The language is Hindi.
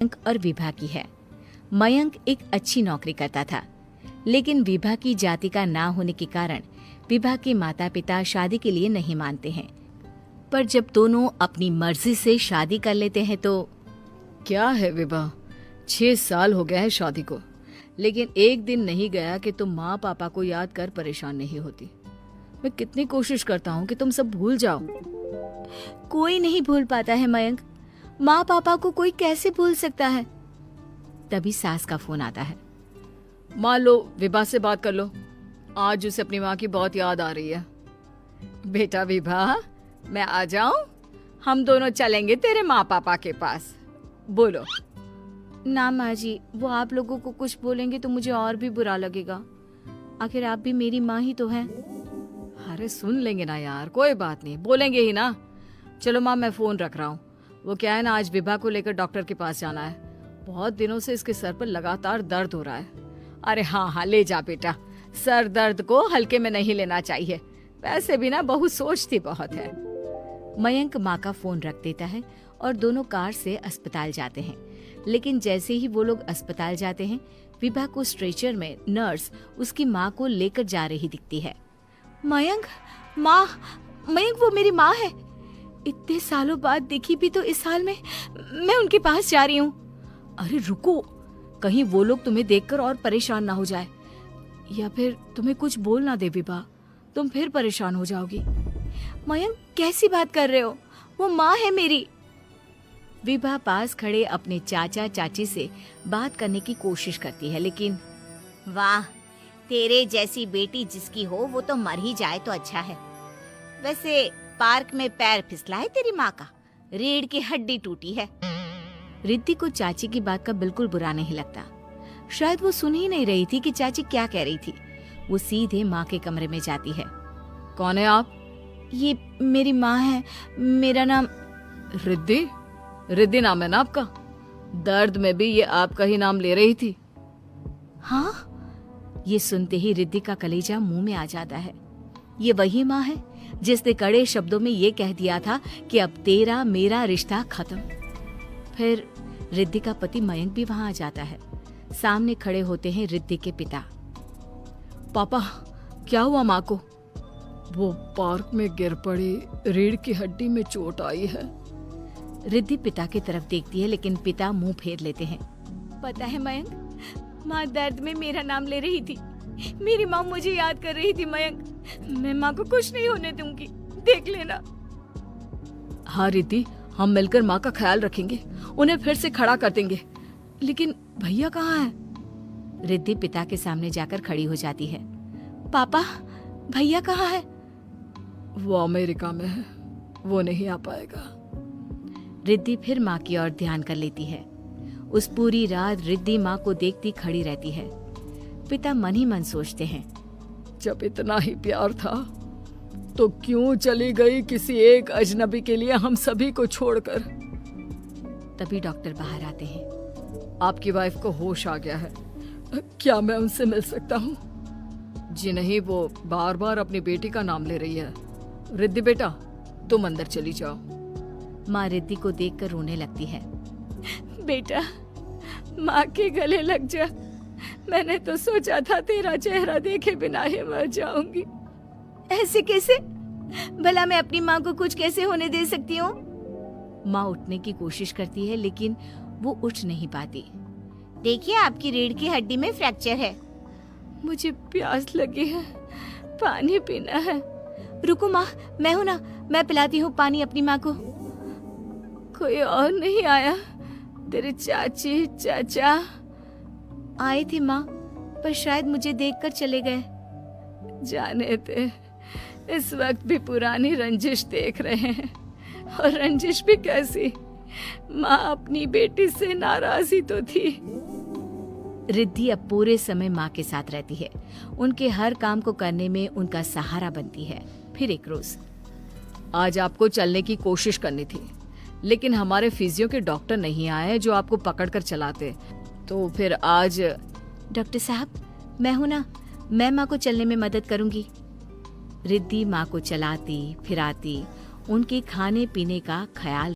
मयंक और विभा की है। मयंक एक अच्छी नौकरी करता था, लेकिन विभा की जाति का ना होने के कारण विभा के माता पिता शादी के लिए नहीं मानते हैं। पर जब दोनों अपनी मर्जी से शादी कर लेते हैं तो क्या है विभा, 6 साल हो गया है शादी को, लेकिन एक दिन नहीं गया कि तुम माँ पापा को याद कर परेशान नहीं होती। मैं कितनी कोशिश करता हूँ कि तुम सब भूल जाओ। कोई नहीं भूल पाता है मयंक। माँ पापा को कोई कैसे भूल सकता है। तभी सास का फोन आता है। माँ लो, विभा से बात कर लो, आज उसे अपनी माँ की बहुत याद आ रही है। बेटा विभा, मैं आ जाऊं? हम दोनों चलेंगे तेरे माँ पापा के पास। बोलो। ना माँ जी, वो आप लोगों को कुछ बोलेंगे तो मुझे और भी बुरा लगेगा। आखिर आप भी मेरी माँ ही तो हैं। अरे सुन लेंगे ना यार, कोई बात नहीं, बोलेंगे ही ना। चलो माँ, मैं फोन रख रहा हूँ। वो क्या है ना, आज विभा को लेकर डॉक्टर के पास जाना है। बहुत दिनों से इसके सर पर लगातार दर्द हो रहा है। अरे हाँ हाँ, ले जा बेटा, सर दर्द को हल्के में नहीं लेना चाहिए। वैसे भी ना बहू सोचती बहुत है। मयंक माँ का फोन रख देता है और दोनों कार से अस्पताल जाते हैं। लेकिन जैसे ही वो लोग अस्पताल जाते हैं, विभा को स्ट्रेचर में नर्स उसकी माँ को लेकर जा रही दिखती है। मयंक, माँ, मयंक वो मेरी माँ है। इतने सालों बाद देखी भी तो इस हाल में मैं उनके पास जा रही हूँ। अरे रुको, कहीं वो लोग तुम्हें देखकर और परेशान ना हो जाए, या फिर तुम्हें कुछ बोल ना दे विभा, तुम फिर परेशान हो जाओगी। मयंक, कैसी बात कर रहे हो? वो माँ है मेरी। विभा पास खड़े अपने चाचा चाची से बात करने की कोशिश करती है, लेकिन वाह, तेरे जैसी बेटी जिसकी हो वो तो मर ही जाए तो अच्छा है। वैसे पार्क में पैर फिसला है तेरी माँ का, रीढ़ की हड्डी टूटी है। रिद्धि को चाची की बात का बिल्कुल बुरा नहीं लगता। शायद वो सुन ही नहीं रही थी कि चाची क्या कह रही थी। वो सीधे माँ के कमरे में जाती है। कौन है आप? ये मेरी माँ है, मेरा नाम रिद्धि। रिद्धि नाम है ना आपका? दर्द में भी ये आपका ही नाम ले रही थी। हाँ, ये सुनते ही रिद्धि का कलेजा मुंह में आ जाता है। ये वही माँ है जिसने कड़े शब्दों में ये कह दिया था कि अब तेरा मेरा रिश्ता खत्म। फिर रिद्धि का पति मयंक भी वहां आ जाता है। सामने खड़े होते हैं रिद्धि के पिता। पापा, क्या हुआ माँ को? वो पार्क में गिर पड़ी, रीढ़ की हड्डी में चोट आई है। रिद्धि पिता की तरफ देखती है, लेकिन पिता मुंह फेर लेते हैं। पता है मयंक, माँ दर्द में मेरा नाम ले रही थी। मेरी माँ मुझे याद कर रही थी मयंक। मैं माँ को कुछ नहीं होने दूंगी, देख लेना। हाँ रिद्धि, हम मिलकर माँ का ख्याल रखेंगे, उन्हें फिर से खड़ा कर देंगे। लेकिन भैया कहाँ है? रिद्धि पिता के सामने जाकर खड़ी हो जाती है। पापा, भैया कहाँ है? वो अमेरिका में है, वो नहीं आ पाएगा। रिद्धि फिर माँ की ओर ध्यान कर लेती है। उस पूरी रात रिद्धि माँ को देखती खड़ी रहती है। पिता मन ही मन सोचते हैं, जब इतना ही प्यार था तो क्यों चली गई किसी एक अजनबी के लिए हम सभी को छोड़कर। तभी डॉक्टर बाहर आते हैं। आपकी वाइफ को होश आ गया है, क्या मैं उनसे मिल सकता हूँ? जी नहीं, वो बार बार अपनी बेटी का नाम ले रही है। रिद्धि बेटा, तुम अंदर चली जाओ। माँ रिद्धि को देखकर रोने लगती है। बेटा, माँ के गले लग जा। मैंने तो सोचा था तेरा चेहरा देखे बिना ही मर जाऊंगी। ऐसे कैसे? भला मैं अपनी माँ को कुछ कैसे होने दे सकती हूँ? माँ उठने की कोशिश करती है, लेकिन वो उठ नहीं पाती। देखिए, आपकी रीढ़ की हड्डी में फ्रैक्चर है। मुझे प्यास लगी है, पानी पीना है। रुको माँ, मैं हूँ ना, मैं पिलाती हूँ पानी अपनी माँ को। कोई और नहीं आया? तेरे चाची चाचा आए थे माँ, पर शायद मुझे देखकर चले गए। जाने थे, इस वक्त भी पुरानी रंजिश देख रहे हैं। और रंजिश भी कैसी? माँ अपनी बेटी से नाराज ही तो थी। रिद्धि अब पूरे समय माँ के साथ रहती है। उनके हर काम को करने में उनका सहारा बनती है। फिर एक रोज, आज आपको चलने की कोशिश करनी थी, लेकिन हमारे फिजियो के डॉक्टर नहीं आए जो आपको पकड़कर चलाते, तो फिर आज। डॉक्टर साहब, मैं हूं ना, मैं माँ को चलने में मदद करूंगी। रिद्धि माँ को चलाती फिराती, उनके खाने पीने का ख्याल